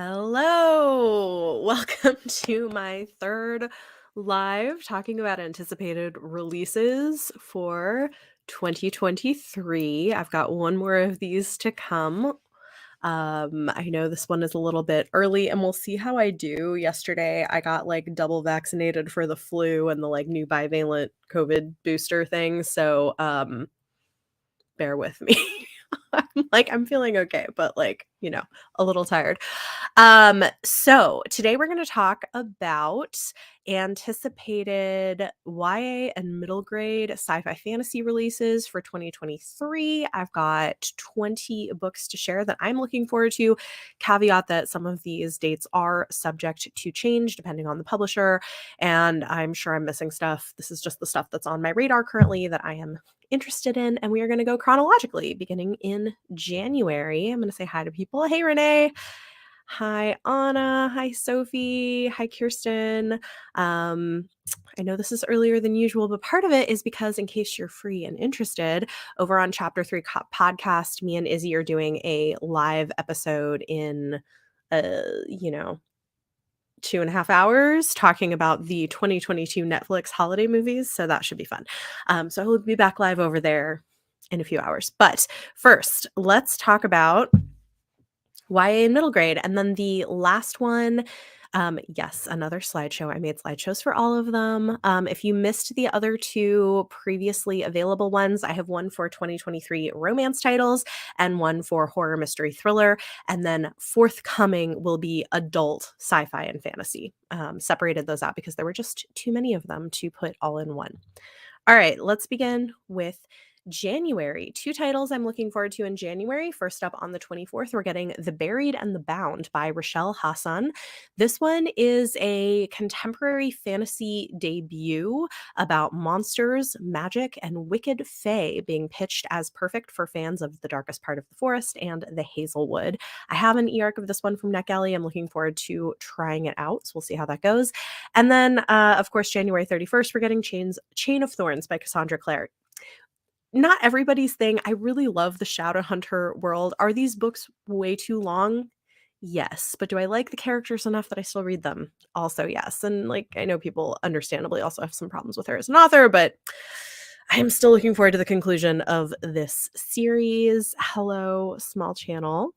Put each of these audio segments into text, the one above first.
Hello, welcome to my third live talking about anticipated releases for 2023. I've got one more of these to come. I know this one is a little bit early and we'll see how I do. Yesterday, I got like double vaccinated for the flu and the like new bivalent COVID booster thing. So, bear with me. I'm feeling okay, but a little tired. So today we're going to talk about anticipated YA and middle grade sci-fi fantasy releases for 2023. I've got 20 books to share that I'm looking forward to. Caveat that some of these dates are subject to change depending on the publisher, and I'm sure I'm missing stuff. This is just the stuff that's on my radar currently that I am interested in, and we are going to go chronologically beginning in January. I'm going to say hi to people. Hey, Renee. Hi, Anna. Hi, Sophie. Hi, Kirsten. I know this is earlier than usual, but part of it is because in case you're free and interested, over on Chapter 3 podcast, me and Izzy are doing a live episode in, 2.5 hours talking about the 2022 Netflix holiday movies. So that should be fun. So I will be back live over there in a few hours. But first, let's talk about YA and middle grade. And then the last one, yes, another slideshow. I made slideshows for all of them. If you missed the other two previously available ones, I have one for 2023 romance titles and one for horror mystery thriller. And then forthcoming will be adult sci-fi and fantasy. Separated those out because there were just too many of them to put all in one. All right, let's begin with January. Two titles I'm looking forward to in January. First up on the 24th, we're getting The Buried and the Bound by Rochelle Hassan. This one is a contemporary fantasy debut about monsters, magic, and wicked fae being pitched as perfect for fans of The Darkest Part of the Forest and The Hazelwood. I have an e-arc of this one from NetGalley. I'm looking forward to trying it out, so we'll see how that goes. And then, of course, January 31st, we're getting Chain of Thorns by Cassandra Clare. Not everybody's thing. I really love the Shadowhunter world. Are these books way too long? Yes. But do I like the characters enough that I still read them? Also, yes. And I know people understandably also have some problems with her as an author, but I am still looking forward to the conclusion of this series. Hello, small channel.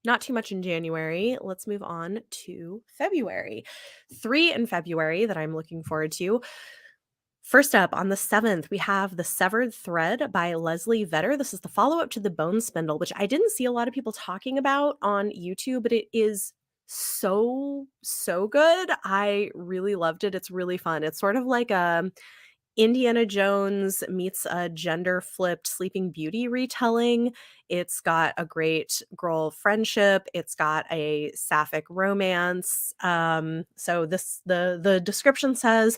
Not too much in January. Let's move on to February. 3 in February that I'm looking forward to. First up, on the 7th, we have The Severed Thread by Leslie Vedder. This is the follow-up to The Bone Spindle, which I didn't see a lot of people talking about on YouTube, but it is so good. I really loved it. It's really fun. It's sort of like a Indiana Jones meets a gender-flipped Sleeping Beauty retelling. It's got a great girl friendship. It's got a sapphic romance. The description says,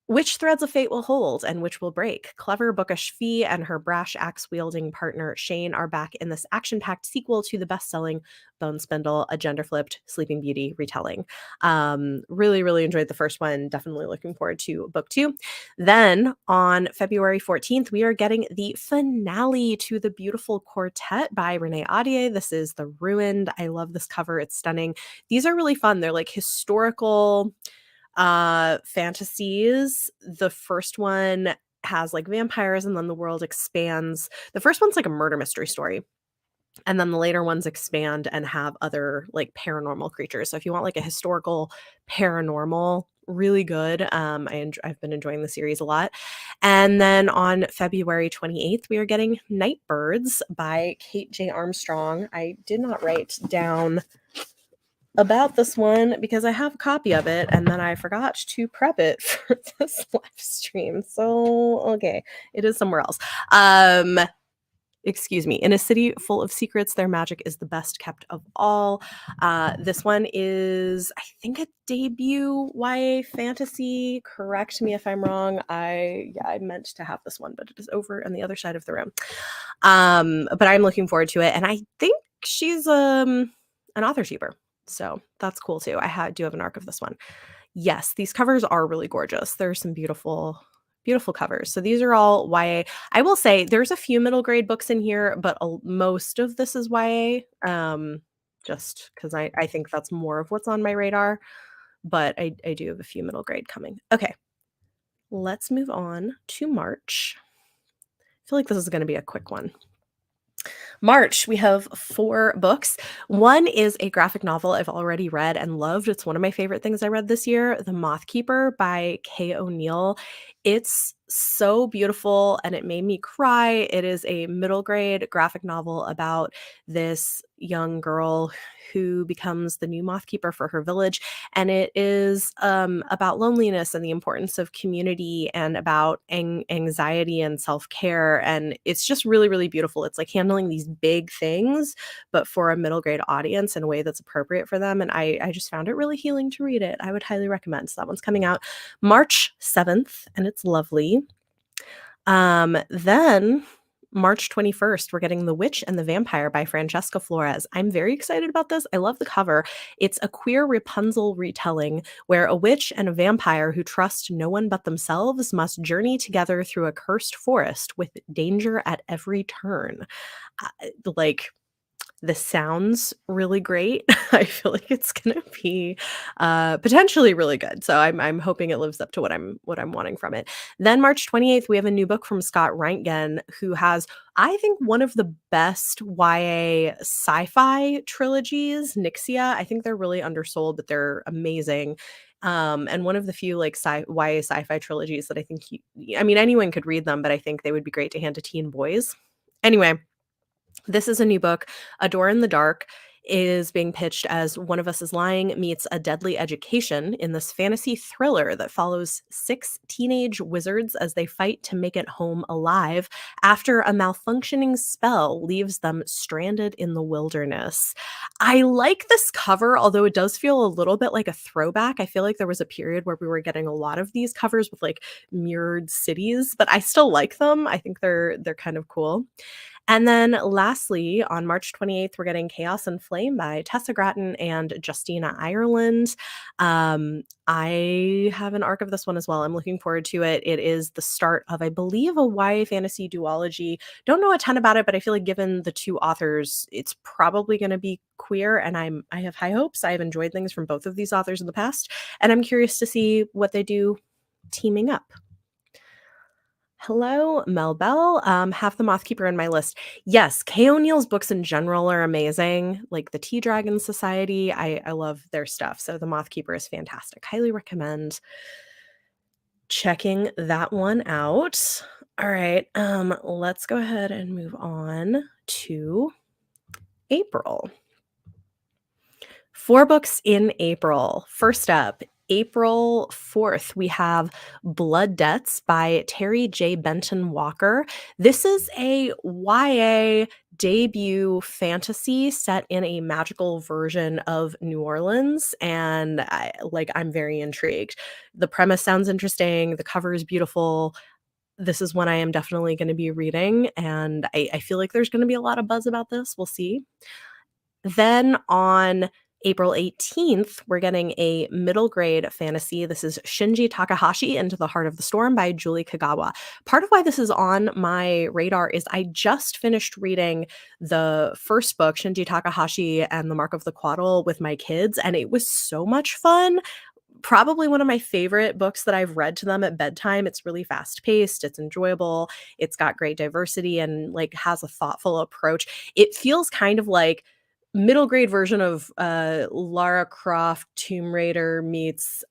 which threads of fate will hold and which will break? Clever, bookish Fee and her brash axe-wielding partner Shane are back in this action-packed sequel to the best-selling Bone Spindle, a gender-flipped Sleeping Beauty retelling. Really enjoyed the first one. Definitely looking forward to book 2. Then on February 14th, we are getting the finale to The Beautiful Quartet by Renee Audier. This is The Ruined. I love this cover. It's stunning. These are really fun. They're like historical fantasies. The first one has like vampires and then the world expands. The first one's like a murder mystery story. And then the later ones expand and have other like paranormal creatures. So if you want like a historical paranormal, really good. I've been enjoying the series a lot. And then on February 28th, we are getting Nightbirds by Kate J. Armstrong. I did not write down about this one because I have a copy of it and then I forgot to prep it for this live stream. So, okay, it is somewhere else. Excuse me. In a city full of secrets, their magic is the best kept of all. This one is, I think, a debut YA fantasy. Correct me if I'm wrong. I meant to have this one, but it is over on the other side of the room. But I'm looking forward to it, and I think she's an author sheeper. So that's cool too. I do have an arc of this one. Yes, these covers are really gorgeous. There's some beautiful Beautiful covers. So these are all YA. I will say there's a few middle grade books in here, but most of this is YA. Just because I think that's more of what's on my radar. But I do have a few middle grade coming. Okay, let's move on to March. I feel like this is going to be a quick one. March, we have 4 books. One is a graphic novel I've already read and loved. It's one of my favorite things I read this year, The Moth Keeper by Kay O'Neill. It's so beautiful and it made me cry. It is a middle grade graphic novel about this young girl who becomes the new moth keeper for her village. And it is about loneliness and the importance of community and about anxiety and self-care. And it's just really, really beautiful. It's like handling these big things, but for a middle grade audience in a way that's appropriate for them. And I just found it really healing to read it. I would highly recommend. So that one's coming out March 7th, and it's lovely. Then March 21st, we're getting The Witch and the Vampire by Francesca Flores. I'm very excited about this. I love the cover. It's a queer Rapunzel retelling where a witch and a vampire who trust no one but themselves must journey together through a cursed forest with danger at every turn. Like, this sounds really great. I feel like it's gonna be potentially really good. So I'm hoping it lives up to what I'm wanting from it. Then March 28th, we have a new book from Scott Reintgen, who has, I think, one of the best YA sci-fi trilogies, Nixia. I think they're really undersold, but they're amazing. And one of the few like YA sci-fi trilogies that I think I mean, anyone could read them, but I think they would be great to hand to teen boys. Anyway, this is a new book. A Door in the Dark is being pitched as One of Us is Lying meets A Deadly Education in this fantasy thriller that follows 6 teenage wizards as they fight to make it home alive after a malfunctioning spell leaves them stranded in the wilderness. I like this cover, although it does feel a little bit like a throwback. I feel like there was a period where we were getting a lot of these covers with like mirrored cities, but I still like them. I think they're kind of cool. And then lastly, on March 28th, we're getting Chaos and Flame by Tessa Gratton and Justina Ireland. I have an arc of this one as well. I'm looking forward to it. It is the start of, I believe, a YA fantasy duology. Don't know a ton about it, but I feel like given the 2 authors, it's probably going to be queer, and I have high hopes. I have enjoyed things from both of these authors in the past, and I'm curious to see what they do teaming up. Hello, Mel Bell. Have the Moth Keeper in my list. Yes, Kay O'Neill's books in general are amazing. Like the Tea Dragon Society, I love their stuff. So the Moth Keeper is fantastic. Highly recommend checking that one out. All right, let's go ahead and move on to April. 4 books in April. First up, April 4th, we have Blood Debts by Terry J. Benton Walker. This is a YA debut fantasy set in a magical version of New Orleans, and I'm very intrigued. The premise sounds interesting. The cover is beautiful. This is one I am definitely going to be reading, and I feel like there's going to be a lot of buzz about this. We'll see. Then on April 18th, we're getting a middle grade fantasy. This is Shinji Takahashi Into the Heart of the Storm by Julie Kagawa. Part of why this is on my radar is I just finished reading the first book, Shinji Takahashi and the Mark of the Quaddle, with my kids, and it was so much fun. Probably one of my favorite books that I've read to them at bedtime. It's really fast paced, it's enjoyable, it's got great diversity, and like has a thoughtful approach. It feels kind of like middle grade version of Lara Croft Tomb Raider meets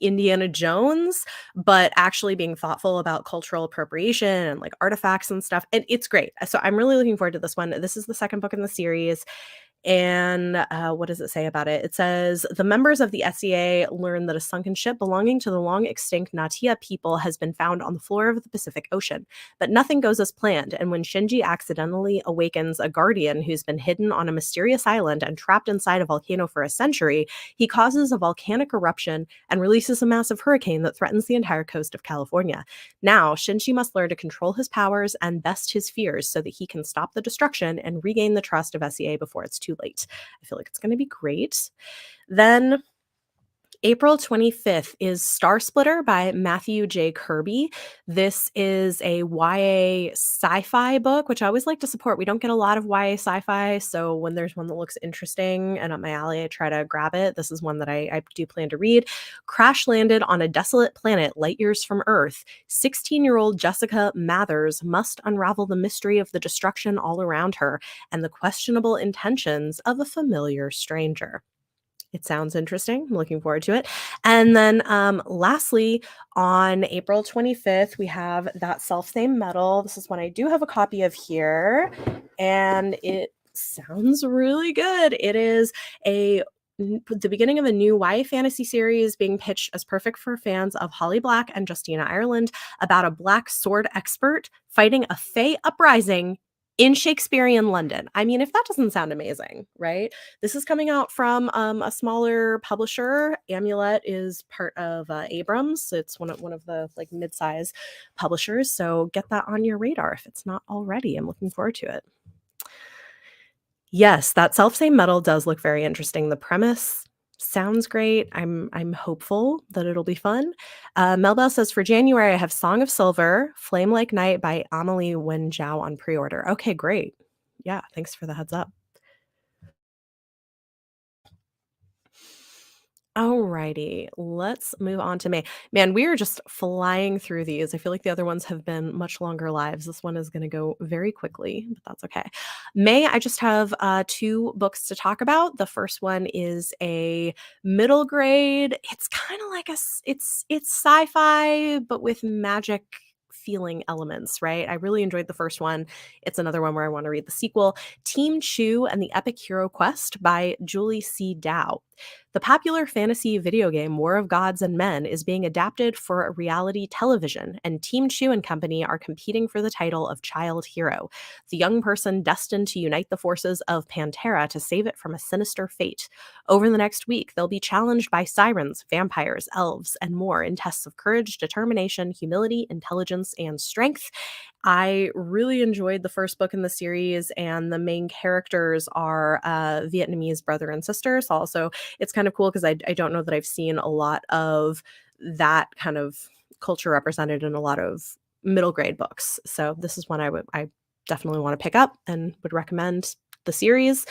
Indiana Jones, but actually being thoughtful about cultural appropriation and like artifacts and stuff. And it's great. So I'm really looking forward to this one. This is the 2nd book in the series. And what does it say about it? It says, the members of the SEA learn that a sunken ship belonging to the long extinct Natia people has been found on the floor of the Pacific Ocean. But nothing goes as planned, and when Shinji accidentally awakens a guardian who's been hidden on a mysterious island and trapped inside a volcano for a century, he causes a volcanic eruption and releases a massive hurricane that threatens the entire coast of California. Now, Shinji must learn to control his powers and best his fears so that he can stop the destruction and regain the trust of SEA before it's too late. I feel like it's going to be great. Then April 25th is Star Splitter by Matthew J. Kirby. This is a YA sci-fi book, which I always like to support. We don't get a lot of YA sci-fi, so when there's one that looks interesting and up my alley, I try to grab it. This is one that I do plan to read. Crash landed on a desolate planet light years from Earth. 16-year-old Jessica Mathers must unravel the mystery of the destruction all around her and the questionable intentions of a familiar stranger. It sounds interesting. I'm looking forward to it. And then lastly, on April 25th, we have That Self-Same Metal. This is one I do have a copy of here, and it sounds really good. It is the beginning of a new YA fantasy series being pitched as perfect for fans of Holly Black and Justina Ireland about a black sword expert fighting a Fey uprising in Shakespearean London. I mean, if that doesn't sound amazing, right? This is coming out from a smaller publisher. Amulet is part of Abrams. It's one of the like mid-size publishers. So get that on your radar if it's not already. I'm looking forward to it. Yes, That Self-Same Metal does look very interesting. The premise sounds great. I'm hopeful that it'll be fun. Melbell says for January, I have Song of Silver, Flame Like Night by Amelie Wenjiao on pre-order. Okay, great. Yeah, thanks for the heads up. Alrighty, let's move on to May. Man, we are just flying through these. I feel like the other ones have been much longer lives. This one is going to go very quickly, but that's okay. May, I just have two books to talk about. The first one is a middle grade. It's kind of like it's sci-fi, but with magic feeling elements, right? I really enjoyed the first one. It's another one where I want to read the sequel. Team Chu and the Epic Hero Quest by Julie C. Dow. The popular fantasy video game War of Gods and Men is being adapted for reality television, and Team Chu and Company are competing for the title of Child Hero, the young person destined to unite the forces of Pantera to save it from a sinister fate. Over the next week, they'll be challenged by sirens, vampires, elves, and more in tests of courage, determination, humility, intelligence, and strength. I really enjoyed the first book in the series, and the main characters are Vietnamese brother and sister. So also, it's kind of cool because I don't know that I've seen a lot of that kind of culture represented in a lot of middle grade books. So this is one I definitely want to pick up and would recommend the series.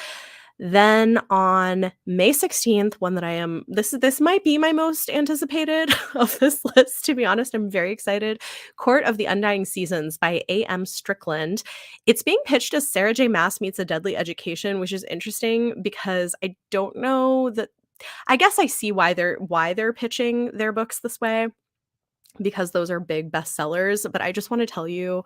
Then on May 16th, one that I am this might be my most anticipated of this list, to be honest. I'm very excited. Court of the Undying Seasons by A.M. Strickland. It's being pitched as Sarah J. Maas meets a Deadly Education, which is interesting because I don't know that I guess I see why they're pitching their books this way because those are big bestsellers, but I just want to tell you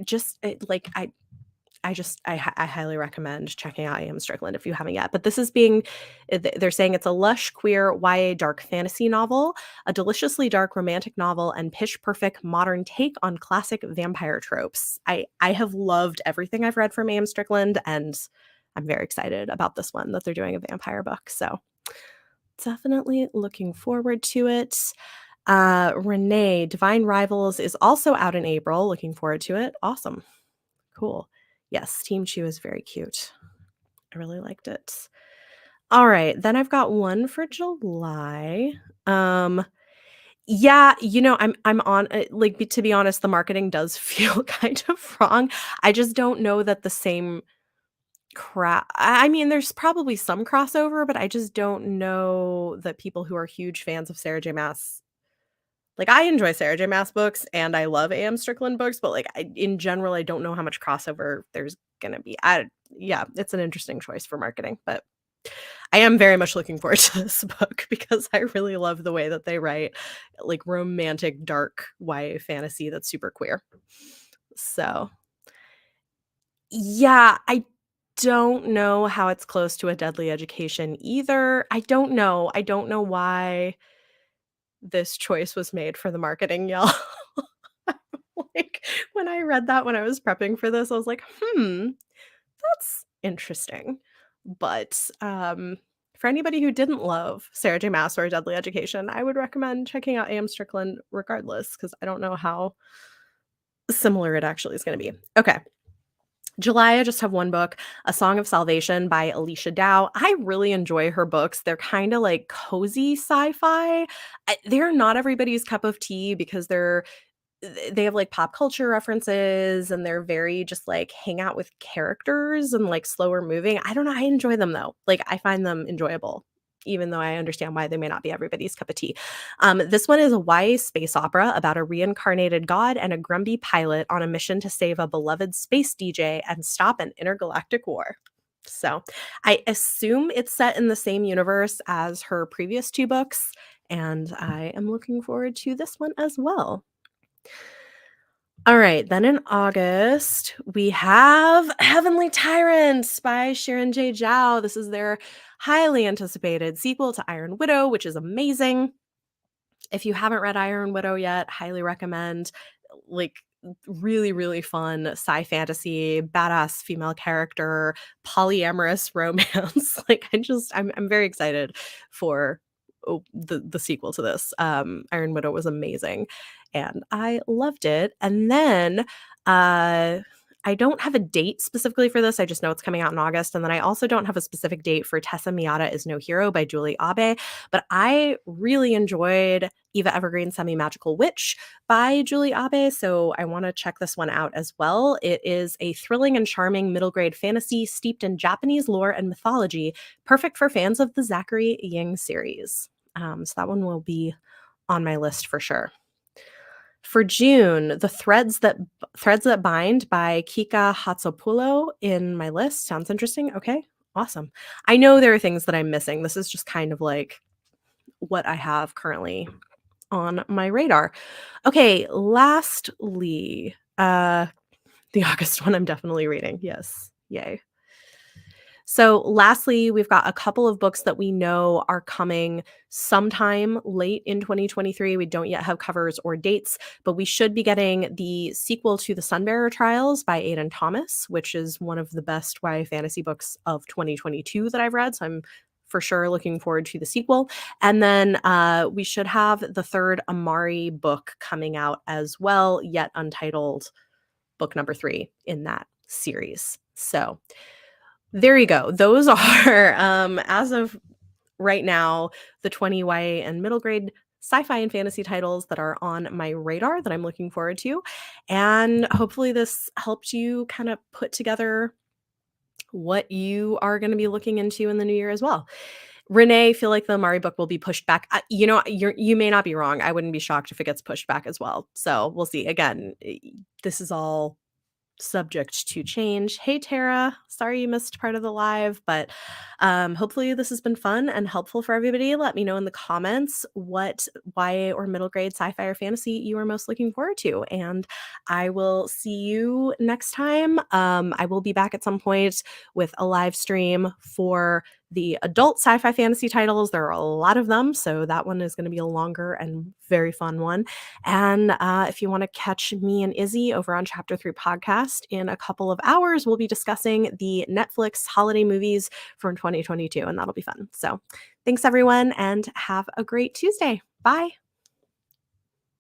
just like I highly recommend checking out A.M. Strickland if you haven't yet. But this is they're saying it's a lush, queer, YA dark fantasy novel, a deliciously dark romantic novel, and pitch perfect modern take on classic vampire tropes. I have loved everything I've read from A.M. Strickland, and I'm very excited about this one that they're doing a vampire book. So definitely looking forward to it. Renee, Divine Rivals is also out in April. Looking forward to it. Awesome. Cool. Yes, Team Chu is very cute. I really liked it. All right, then I've got one for July. Yeah, I'm on like to be honest, the marketing does feel kind of wrong. I just don't know that the same I mean, there's probably some crossover, but I just don't know that people who are huge fans of Sarah J. Maas like, I enjoy Sarah J. Maas books, and I love A.M. Strickland books, but, like, in general, I don't know how much crossover there's gonna be. Yeah, it's an interesting choice for marketing, but I am very much looking forward to this book because I really love the way that they write, like, romantic, dark YA fantasy that's super queer. So, yeah, I don't know how it's close to A Deadly Education either. I don't know. I don't know why this choice was made for the marketing, y'all. Like, when I read that when I was prepping for this, I was like, that's interesting." But, for anybody who didn't love Sarah J. Maas or Deadly Education, I would recommend checking out A.M. Strickland regardless, because I don't know how similar it actually is gonna be. Okay. July, I just have one book, A Song of Salvation by Alicia Dow. I really enjoy her books. They're kind of like cozy sci-fi. They're not everybody's cup of tea because they have like pop culture references and they're very just like hang out with characters and like slower moving. I don't know. I enjoy them though. Like I find them enjoyable, even though I understand why they may not be everybody's cup of tea. This one is a YA space opera about a reincarnated god and a grumpy pilot on a mission to save a beloved space DJ and stop an intergalactic war. So I assume it's set in the same universe as her previous two books, and I am looking forward to this one as well. All right, then in August, we have Heavenly Tyrants by Sharon J. Zhao. This is their highly anticipated sequel to Iron Widow, which is amazing. If you haven't read Iron Widow yet, highly recommend. Like, really, really fun sci fantasy, badass female character, polyamorous romance. Like, I'm very excited for the sequel to this. Iron Widow was amazing, and I loved it. And then I don't have a date specifically for this. I just know it's coming out in August. And then I also don't have a specific date for Tessa Miata is No Hero by Julie Abe. But I really enjoyed Eva Evergreen's Semi Magical Witch by Julie Abe. So I want to check this one out as well. It is a thrilling and charming middle grade fantasy steeped in Japanese lore and mythology, perfect for fans of the Zachary Ying series. So that one will be on my list for sure. For June, the Threads That Bind by Kika Hatsopulo in my list. Sounds interesting. Okay, awesome. I know there are things that I'm missing. This is just kind of like what I have currently on my radar. Okay, lastly, the August one I'm definitely reading. Yes, yay. So, lastly, we've got a couple of books that we know are coming sometime late in 2023. We don't yet have covers or dates, but we should be getting the sequel to The Sunbearer Trials by Aiden Thomas, which is one of the best YA fantasy books of 2022 that I've read. So, I'm for sure looking forward to the sequel. And then we should have the third Amari book coming out as well, yet untitled book number 3 in that series. So, there you go. Those are, as of right now, the 20 YA and middle grade sci-fi and fantasy titles that are on my radar that I'm looking forward to. And hopefully this helped you kind of put together what you are going to be looking into in the new year as well. Renee, feel like the Amari book will be pushed back. You may not be wrong. I wouldn't be shocked if it gets pushed back as well. So we'll see. Again, this is all subject to change. Hey Tara, sorry you missed part of the live, but hopefully this has been fun and helpful for everybody. Let me know in the comments what YA or middle grade sci-fi or fantasy you are most looking forward to, and I will see you next time. I will be back at some point with a live stream for the adult sci-fi fantasy titles. There are a lot of them, so that one is going to be a longer and very fun one. And if you want to catch me and Izzy over on Chapter 3 podcast in a couple of hours, we'll be discussing the Netflix holiday movies from 2022, and that'll be fun. So thanks, everyone, and have a great Tuesday. Bye.